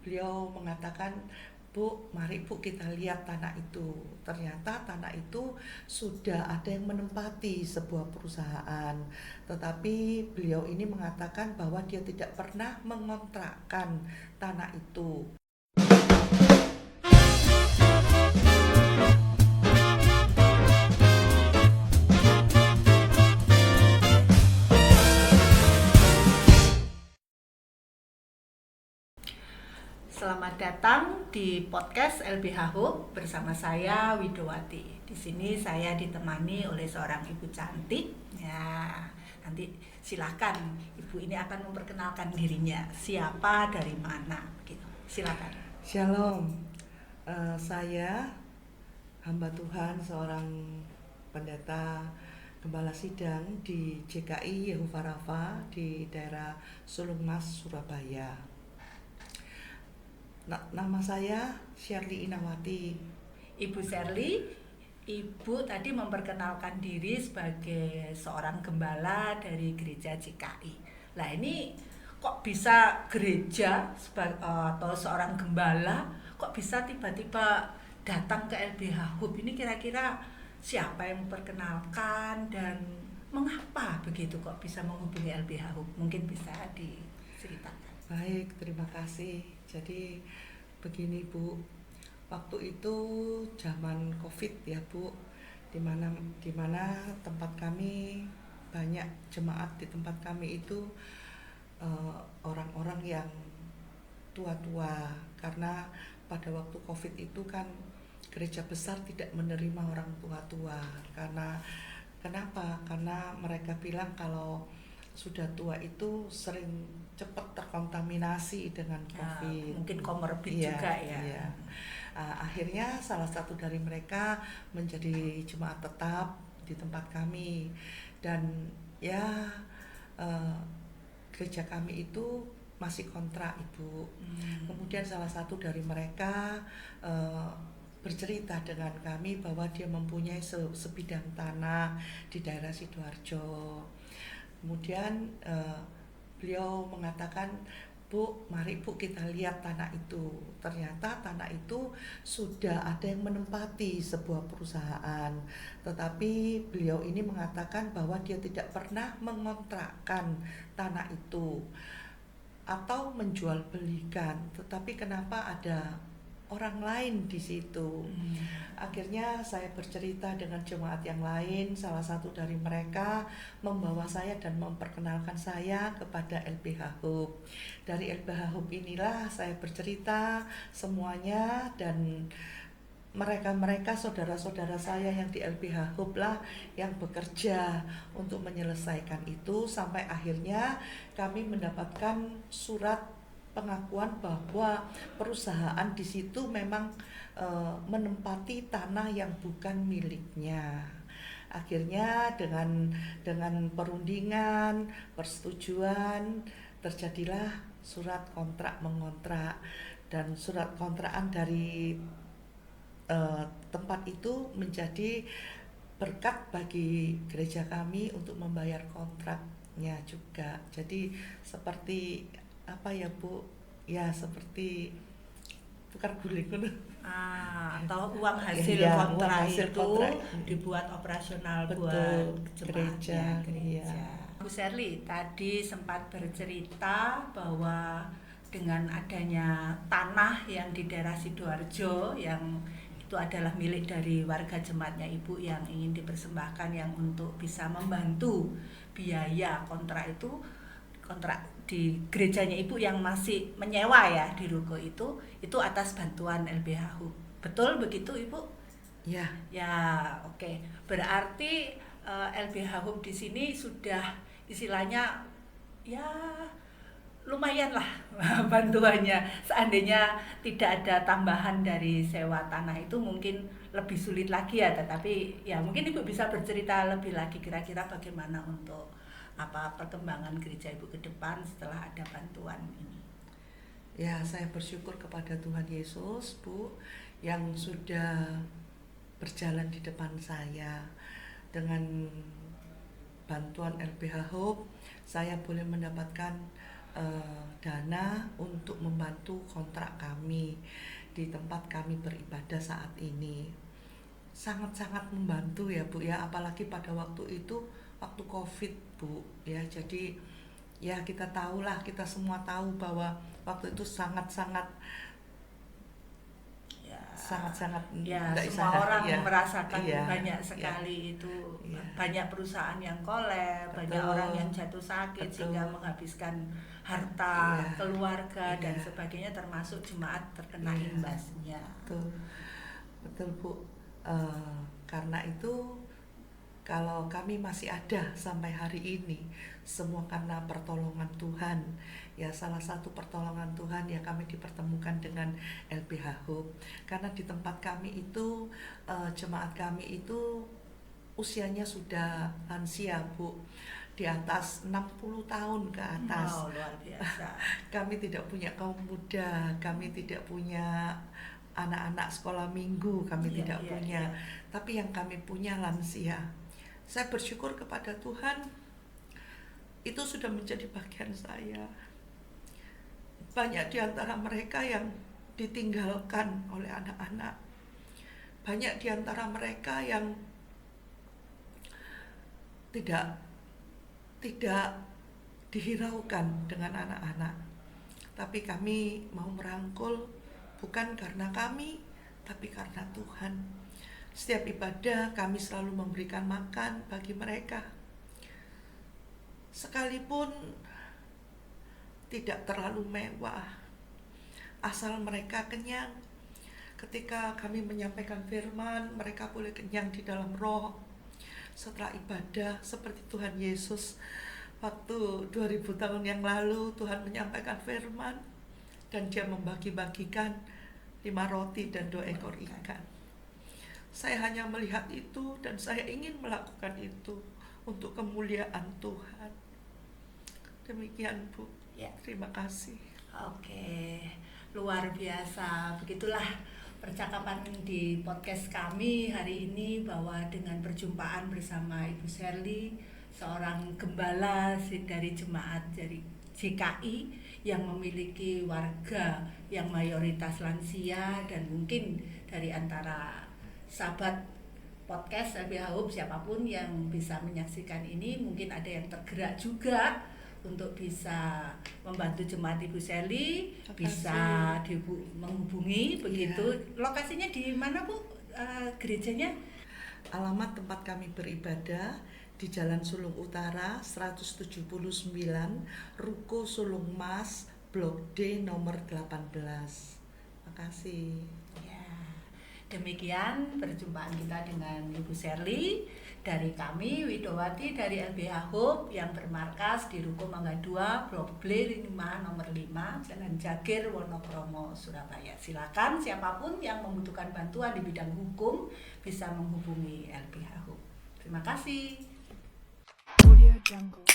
beliau mengatakan, Bu, mari Bu kita lihat tanah itu. Ternyata tanah itu sudah ada yang menempati sebuah perusahaan. Tetapi beliau ini mengatakan bahwa dia tidak pernah mengontrakkan tanah itu. Selamat datang di podcast LBH Hub bersama saya Widowati. Di sini saya ditemani oleh seorang ibu cantik. Ya, nanti silakan ibu ini akan memperkenalkan dirinya. Siapa, dari mana, gitu. Silakan. Shalom, saya hamba Tuhan, seorang pendeta gembala sidang di JKI Yehuva Rafa di daerah Sulung Mas, Surabaya. Nama saya Shirley Inawati. Ibu Shirley, ibu tadi memperkenalkan diri sebagai seorang gembala dari gereja JKI. Lah ini kok bisa gereja atau seorang gembala kok bisa tiba-tiba datang ke LBH Hub ini, kira-kira siapa yang memperkenalkan dan mengapa begitu kok bisa menghubungi LBH Hub? Mungkin bisa diceritakan. Baik, terima kasih. Jadi begini Bu, waktu itu zaman COVID ya Bu, dimana tempat kami, banyak jemaat di tempat kami itu orang-orang yang tua-tua, karena pada waktu COVID itu kan gereja besar tidak menerima orang tua-tua. Kenapa? Karena mereka bilang kalau sudah tua itu sering cepat terkontaminasi dengan COVID. Mungkin komorbid Iya, juga ya. iya. Akhirnya salah satu dari mereka menjadi jemaat tetap di tempat kami, dan ya gereja kami itu masih kontrak Ibu. Kemudian salah satu dari mereka bercerita dengan kami bahwa dia mempunyai sebidang tanah di daerah Sidoarjo. Kemudian beliau mengatakan, Bu, mari Bu kita lihat tanah itu. Ternyata tanah itu sudah ada yang menempati sebuah perusahaan. Tetapi beliau ini mengatakan bahwa dia tidak pernah mengontrakkan tanah itu atau menjual belikan. Tetapi kenapa ada orang lain di situ? Akhirnya saya bercerita dengan jemaat yang lain. Salah satu dari mereka membawa saya dan memperkenalkan saya kepada LBH Hub. Dari LBH Hub inilah saya bercerita semuanya, dan mereka saudara-saudara saya yang di LBH Hub lah yang bekerja untuk menyelesaikan itu, sampai akhirnya kami mendapatkan surat pengakuan bahwa perusahaan di situ memang menempati tanah yang bukan miliknya. Akhirnya dengan perundingan, persetujuan, terjadilah surat kontrak mengontrak, dan surat kontrakan dari tempat itu menjadi berkat bagi gereja kami untuk membayar kontraknya juga. Jadi seperti apa ya Bu? Ya seperti tukar guling. Atau uang hasil Ya, kontrak uang hasil itu kontrak. dibuat operasional Betul, buat gereja, jemaatnya gereja. iya. Bu Shirley tadi sempat bercerita bahwa dengan adanya tanah yang di daerah Sidoarjo yang itu adalah milik dari warga jemaatnya Ibu yang ingin dipersembahkan, yang untuk bisa membantu biaya kontrak di gerejanya Ibu yang masih menyewa ya di ruko itu atas bantuan LBH Hub. Betul begitu Ibu? Ya. Ya, oke. Berarti LBH Hub di sini sudah istilahnya ya lumayan lah bantuannya. Seandainya tidak ada tambahan dari sewa tanah itu mungkin lebih sulit lagi ya, tetapi ya mungkin Ibu bisa bercerita lebih lagi kira-kira bagaimana untuk perkembangan gereja Ibu ke depan setelah ada bantuan ini. Ya, saya bersyukur kepada Tuhan Yesus, Bu, yang sudah berjalan di depan saya. Dengan bantuan LBH Hope, saya boleh mendapatkan dana untuk membantu kontrak kami di tempat kami beribadah saat ini. Sangat-sangat membantu ya Bu ya, apalagi pada waktu itu waktu Covid Bu ya. Jadi ya kita tahulah, kita semua tahu bahwa waktu itu sangat-sangat ya tidak semua orang ya, merasakan iya, banyak iya, sekali itu, iya. banyak perusahaan yang kolab, banyak Betul. orang yang jatuh sakit Betul. sehingga menghabiskan harta, Iya. keluarga dan Iya. sebagainya, termasuk jemaat terkena Iya. imbasnya. Betul Bu. Karena itu kalau kami masih ada sampai hari ini, semua karena pertolongan Tuhan. Ya salah satu pertolongan Tuhan ya kami dipertemukan dengan LBH Hope. Karena di tempat kami itu jemaat kami itu usianya sudah lansia Bu, di atas 60 tahun ke atas. Wow, luar biasa. Kami tidak punya kaum muda, kami tidak punya anak-anak sekolah minggu, kami tidak punya. Tapi yang kami punya lansia. Saya bersyukur kepada Tuhan, itu sudah menjadi bagian saya. Banyak di antara mereka yang ditinggalkan oleh anak-anak. Banyak di antara mereka yang tidak dihiraukan dengan anak-anak. Tapi kami mau merangkul, bukan karena kami, tapi karena Tuhan. Setiap ibadah kami selalu memberikan makan bagi mereka. Sekalipun tidak terlalu mewah, asal mereka kenyang. Ketika kami menyampaikan firman, mereka boleh kenyang di dalam roh. Setelah ibadah, seperti Tuhan Yesus waktu 2000 tahun yang lalu, Tuhan menyampaikan firman dan dia membagi-bagikan 5 roti dan 2 ekor ikan. Saya hanya melihat itu dan saya ingin melakukan itu untuk kemuliaan Tuhan. Demikian Bu. Ya. Terima kasih. Oke, luar biasa. Begitulah percakapan di podcast kami hari ini, bahwa dengan perjumpaan bersama Ibu Sherly, seorang gembala dari jemaat dari JKI yang memiliki warga yang mayoritas lansia, dan mungkin dari antara sahabat podcast LBH Hope siapapun yang bisa menyaksikan ini mungkin ada yang tergerak juga untuk bisa membantu jemaat Ibu Sherly, bisa menghubungi begitu. Lokasinya di mana Bu? Gerejanya? Alamat tempat kami beribadah di Jalan Sulung Utara 179, Ruko Sulung Mas, Blok D nomor 18. Makasih. Ya, demikian perjumpaan kita dengan Ibu Sherly dari kami Widowati dari LBH Hope yang bermarkas di Ruko Mangga 2, Blok B 5 nomor 5, Jalan Jagir, Wonokromo, Surabaya. Silakan siapapun yang membutuhkan bantuan di bidang hukum bisa menghubungi LBH Hope. Terima kasih. Audio Jungle.